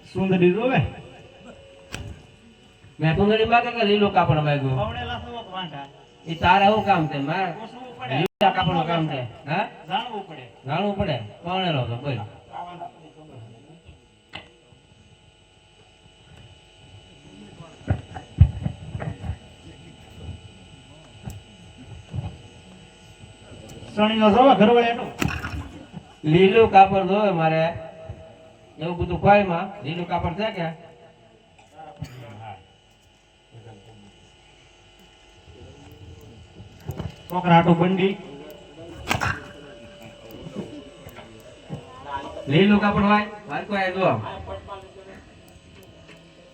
સુંદરી રોવે મેં સુંદરી માં કે લીલો કાપડ માંગ્યો પવણેલા સવક વાંઢા એ તારે શું કામ છે મારે પૂછવું પડે લીલા કાપડ નું કામ છે હા જાણવું પડે પણેલો તો બોલ સણીનો જોવા ઘરવાળાનો લીલું કાપડ જોવે મારે એવું બધું કોઈ માં લીલું કાપડ છે કે છોકરાટો બંડી લીલું કાપડ હોય મારે કોઈ જો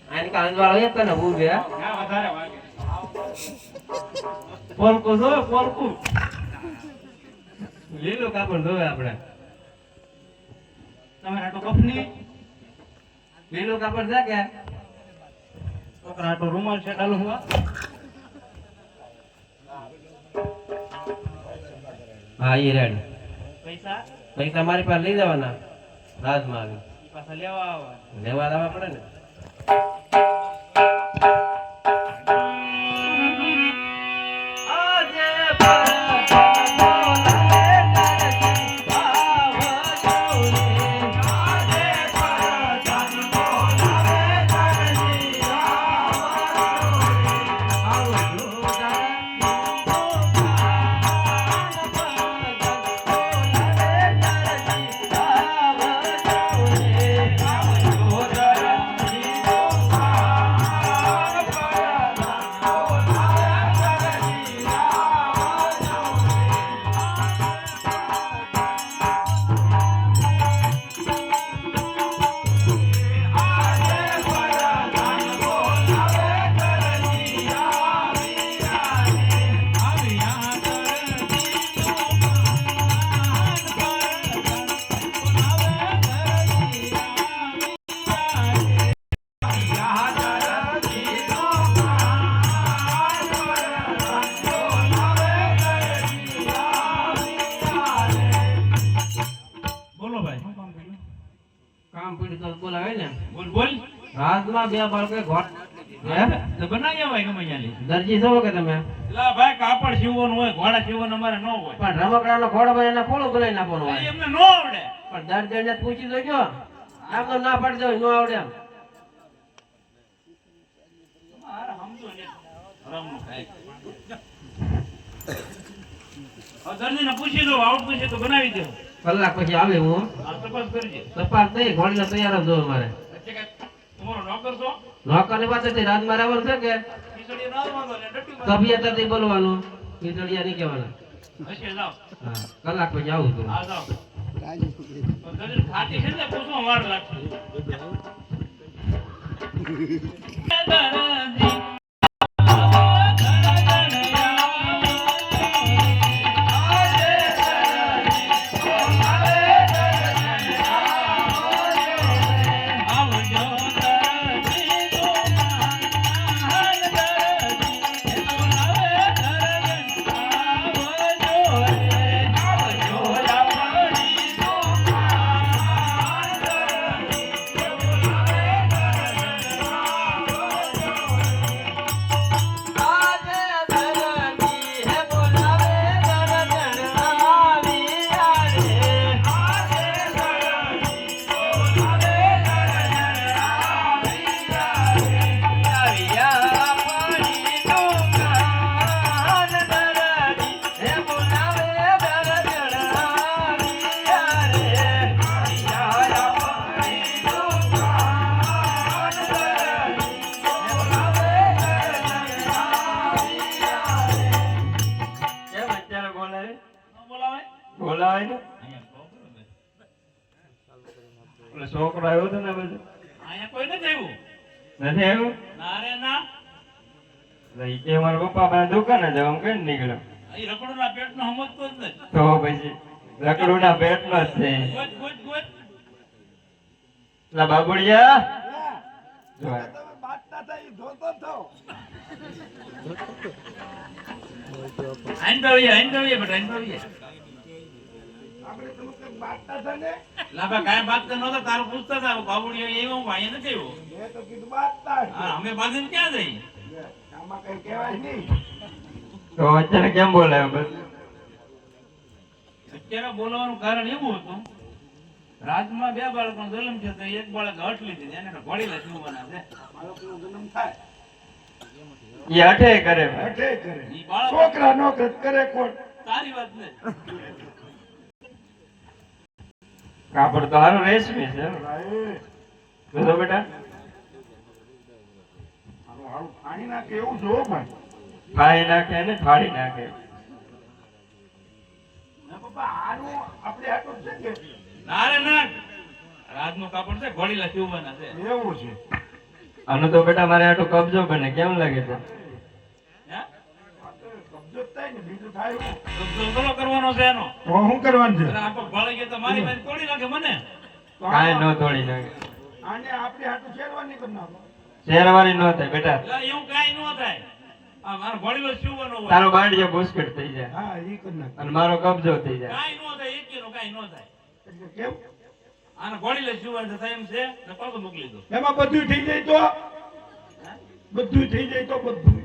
આની કા અંજવાળો એક ને બહુ છે હા વધારે વાગે પોલકો જો પોલકો લીલું કાપડ જોવે આપણે તમારાટો કફની લીલું કાપડ છે કે છોકરાટો રૂમાલ છે ચાલુ હુઆ હા એ રેડી પૈસા પૈસા મારી પાસે લઈ જવાના રાજમાં આવી પાછા લેવા આવવા લેવા લાવવા પડે ને કામ પીડ્યું તો બોલાવે ને બોલ બોલ રાજમાં બે બાળકો ઘોટ તો બનાવી આવાય ગમે ત્યાંથી દરજી છો કે તમે એલા ભાઈ કાપડ સીવવાનું હોય ઘોડા સીવવાનું અમારે ન હોય પણ રમકડાનો ઘોડો બનાવીને ફોડો બનાવી નાખવાનો હોય એમને ન આવડે પણ દર્દીને પૂછી જોજો આમ તો ના પડજો ન આવડે એમ મારે સમજો ને રમનું ખાય દર્દીને પૂછી દો આવડતું છે તો બનાવી દો કલાક પછી આવે હું આ તપાસ કરજે તપાસ નહીં ઘોડીને તૈયાર જ જોવે મારે તમારો નોકર છો નોકરની પાસેથી રાજમાં રહેવાનું છે કે ખીચડી ના વાંધો ને ડટ્ટી તબિયતથી બોલવાનું ખીચડિયા નહીં કહેવાના હશે જાઓ હા કલાક પછી આવું તું આ જાઓ દર્દી ફાટી છે ને પૂછવા વાર લાગશે બોલાવે બોલાવાય ને અહીંયા છોકરો ને. ઓલો છોકરો આવ્યો હતો ને બધું અહીંયા કોઈ નથી આવ્યું નથી આવ્યું ના રે ના એટલે ઈ કે મારા પપ્પા પાસે દુકાને જવા કઈ નીકળ્યો અહીં રખડુના પેટનો સમજતો જ નથી તો પછી રકડુના પેટનો જ છે ગોત ગોત ગોત લા બાબુડિયા જો આ. આઈન ભાવીએ બેટા આઈન ભાવીએ લાભા કાંઈ બાત તો નહોતા તારું પૂછતા હતા બાબુડીઓ એવો ભાઈ નથી આવ્યો હા અમે બાંધીને ક્યાં જઈ તો અત્યારે કેમ બોલાયો બસ અત્યારે બોલવાનું કારણ એવું હતું રાજમાં બે બાળકોનો જન્મ થયો તો એક બાળક હઠ લીધી એને ઘોડીલા જીવવાના છે ઈ હઠે કરે ઈ બાળક છોકરા નોકર કરે કોણ તારી વાત ને કાપડ તો હારું રેશમી છે જોજો બેટા પાણી નાખે એવું જોવો પણ ફાડી નાખે ને ફાડી નાખે પપ્પા આનું આપણે આટલું છે કે ના રે ના રાજનું કાપડ છે ઘોડીલા જીવવાના છે એવું છે આનો તો બેટા મારે આટલો કબજો બને કેમ લાગે છે હે કબજો જ થાય ને બીજું થાય શું? તો ધંધો કરવાનો છે એનો તો શું કરવાનું છે અને આ તો ભાળી ગયો તો મારી પાસે તોડી નાખે મને તો કાંઈ ન તોડી નાખે આને આપણે આટલું શેરવાની કરી નાખો શેરવાની ન થાય બેટા એટલે એવું કાંઈ ન થાય આ મારો ઘોડીલો જીવવાનો હોય તારો બાંડિયો બુસ્કેટ થઈ જાય હા ઈ કરી નાખો અને મારો કબજો થઈ જાય કાંઈ ન થાય એકેયનો કાંઈ ન થાય એટલે કેમ આને ઘોડીલો જીવવાનું થાય એમ છે ને પાછો મોકલી દો એમાં બધું થઈ જાય તો બધું થઈ જાય તો બધું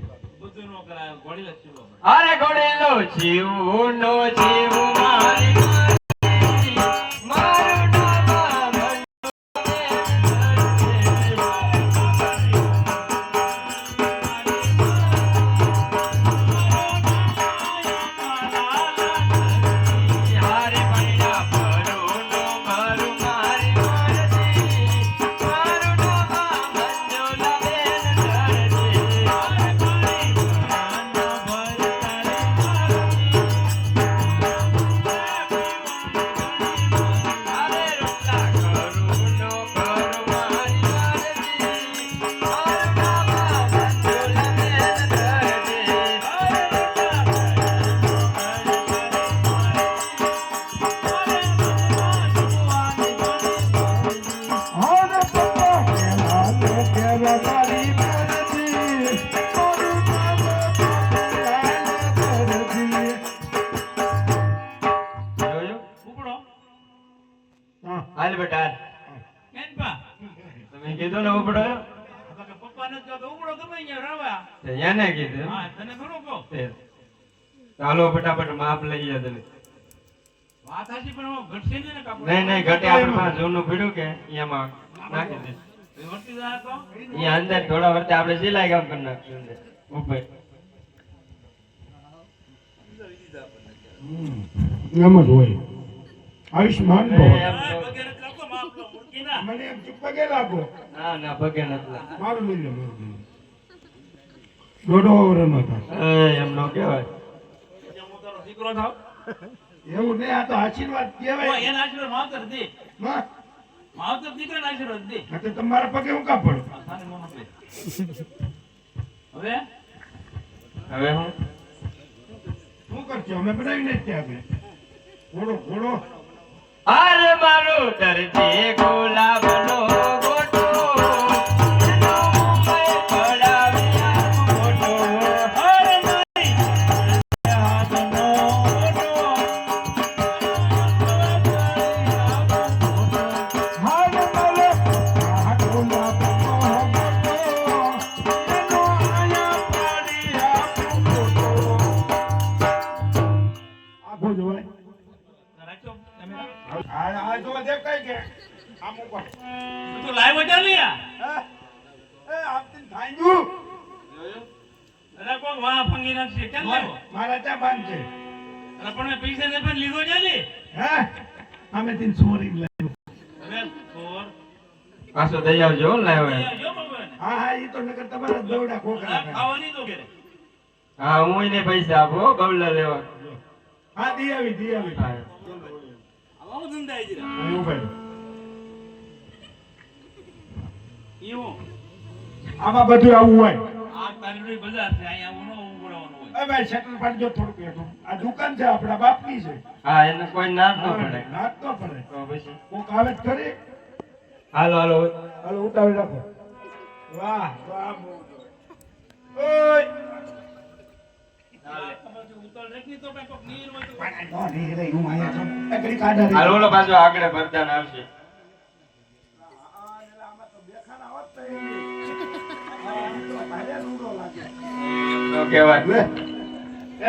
બધું ન કરાય ઘોડીલો જીવવા અરે ઘોડેલો જીવું નો જીવું મારી મારું નામ હારે પૈડા ભરું નો ભરું મારી મરજી મારું નામ મંજોલા બેન ધરજી હારે હારે રોટલા કરું નો કરું મારી મરજી મારું નામ મંજોલા બેન ધરજી હારે હારે પપ્પા હારે કેવા મારી મરજી મારું નામ ધરજી જોયું ઉપડો હા હાલ બેટા કેમ પા તમે કીધું ને ઉપડો પપ્પા ને તો ઉપડો ગમે અહીંયા રવા તો એને કીધું હા તને થોડું કહો ચાલો ફટાફટ માપ લઈએ તમે વાત હાચી પણ હું ઘટશે ને કાપડ નહીં નહીં ઘટે આપણે પાસે જૂનું પીડ્યું કે એમાં નાખી દે વર્તી જાય તો અહીંયા અંદર થોડા વર્ષે આપણે સિલાઈ કામ કરી નાખશું અંદર ઉપર એમ જ હોય આયુષ્માન ભવ એમ હા, તો- વગેરે લખો માફ તો મૂકી ના મને એમ ચૂપ પગે લાગો ના ના ભગે નથી મારું લઈ લે મારું લઈ લે. દોઢો વર્ષનો થાય એમ નો કહેવાય પછી હું તારો દીકરો થાવ એવું નહીં આ તો આશીર્વાદ તો કહેવાય એના આશીર્વાદ માવતર દે હા માવતર દીકરાના આશીર્વાદ દે આ તો તમારા પગે હું કા પડું આ સાને મોનો દે હવે હવે હું શું કરશો અમે બનાવીને જ ત્યાં ઘોડો ઘોડો અરે મારું દરજી ગુલાબનો ગોટો એનો મુંબઈ પડાવી આખું ગોટો. હરે મારી હાથનો હાલ મારો હાથોમાં પગો ગોટો એનો આયા પાડી આપું ગોટો આખો જોવાય રાખજો તમે આ જો દેખાય કે આમ ઉપર તું લાઈવ હતા ને યાર એ આપતી થાંજુ અરે કોણ વાહ ફંગી નાખશે કેમ લાવો મારા ચા બાંધ છે અરે પણ મેં પૈસા ને પણ લીધો છે ને હે અમે તીન સોરી લાવ્યો હવે ચોર પાછો દઈ આવજો હો, લાવ્યો એમ. જો ભગવાન હા હા ઈ તો નકર તમારા દોડા ખોખરા ખાવાની તો ઘરે હા હું એને પૈસા આપો હો, ગવલા લેવા હા દી આવી હા. આવો ધંધા આવી જરા. અહીં ઉભા રહો. એવું આમાં બધું આવું હોય આ તારી બજાર છે અહીંયા આવું ન ઉભરાવાનું હોય. એ ભાઈ શટર પાડજો થોડુંક એટલું. આ દુકાન છે આપણા બાપની છે હા એને કોઈ ના જ ન પડે નાક તો પડે તો પછી કોક આવે જ ખરી હાલો હાલો હાલો ઉતાવી રાખો વાહ વાહ ઓય ઉતાળ રાખી તો કઈ કોક નીર હોય તો નો નહીં રે હું આયા છું એ ઘડી કાઢા રે હાલો ઓલો પાછો આગળ ભરતાન આવશે આમાં તો બેખાના હોત તો તો ભારે રૂડો લાગે તો કહેવાય લે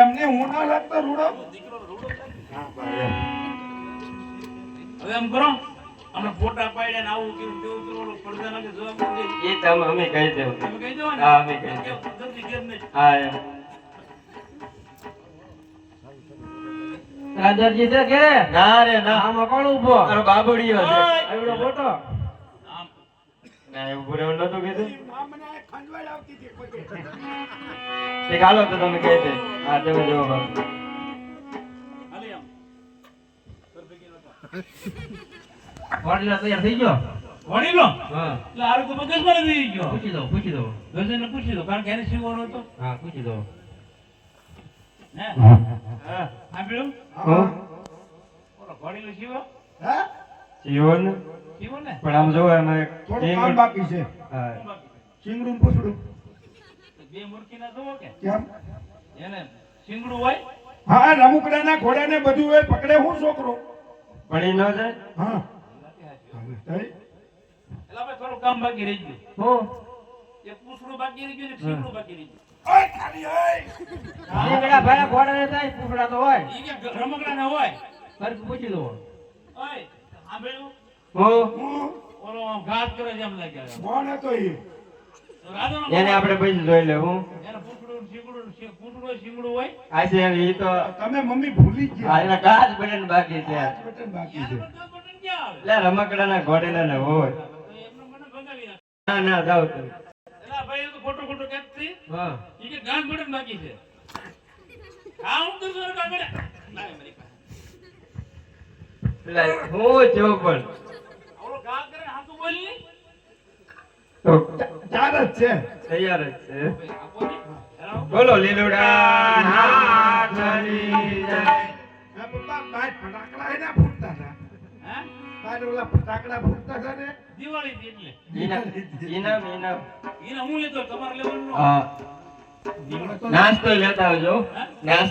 એમને હું ના લાગતો રૂડો દીકરો રૂડો થાય. હા ભાઈ હવે એમ કરો અમે ફોટા પાડ્યા ને આવું કેવું તેવું કરો પડદા નાખે જવાબ દે. એ તમે અમે કહી દેવું તમે કહી દો ને. હા, અમે કહી દઉં. જલ્દી ઘેર નહીં. હા એમ રાજાજી છે કે ના રે ના આમાં કોણ ઉભો તારો બાબુડીયો છે ઓય! એવડો મોટો આમ ના એવું પૂરે નતું કીધું મને ખંડવાડ આવતી હતી કોઈ એક હાલો તો તમે કહી દે હા તમે જો બાબુ હાલે આમ. કર ભેગી નતો. વાડીલા તૈયાર થઈ ગયો વળી લો હા એટલે હારું તો મગજમાં રહી ગયો. પૂછી દો ગજનને પૂછી દો કારણ કે એને શીખવાનો હતો. હા પૂછી દો હે હા સાંભળ્યું? હા ઓલો વળીલો શીવો હા જીવન શીવો ને પણ આમ જોવો એમાં એક થોડું કામ બાકી છે હા સિંગડું ને પૂછડું બે મૂર્ખીના જોવો કે કેમ એને શીંગડું હોય હા રમુકડાના ઘોડાને બધું હોય પકડે હું છોકરો પડી ન જાય હા એટલે આપણે થોડું કામ બાકી રહી ગયું. હો એક પૂછડું બાકી રહી ગયું ને એક શીંગડું બાકી રહી ગયું. ઓય ખાલી ઓય નીકળ્યા ભાઈ ઘોડા ને થાય કુકડા તો હોય ઈ કે રમકડાના હોય. ફરી પૂછી દો ઓય સાંભળ્યું? હો હું ઓલો આમ ઘાસ કરે છે એમ લાગે. કોણ હતો એ તો રાજાનો એને આપણે પછી જોઈ લેવું એને પૂછડું પૂછડું શીંગડું હોય. આ છે એ તો તમે મમ્મી ભૂલી આ ગયા એના કાચ બટન બાકી છે પાંચ બટન બાકી છે બધા બટન ક્યાં આવે? એટલે રમકડાના ઘોડેલા ને હોય તો એમને મને ભગાવી નાખે. ના ના જાવ તમે એલા ભાઈ એ તો ખોટું ખોટું કહેત થી. હા ઈ કે ગાંઠ બટન બાકી છે. આ હું કરશું ને કામ કરે. લાય મારી પાસે. એટલે હું જો પણ ઓલો ઘા કરે હાથું બોલ ની. તો ચાર જ છે તૈયાર જ છે ભાઈ આપો ને. હેલો. બોલો લીલુડા નાચની જય હા પપ્પા બાય ફટાકડા એના ફૂટતા હતા હે? બાય ઓલા ફટાકડા ફૂટતા હતા ને દિવાળી થી એટલે. ઇનામ ઇનામ એને હું લેતો તમારે લેવાનું ન હોય. હા નાસ્તો લેતા આવજો હે? નાસ્તો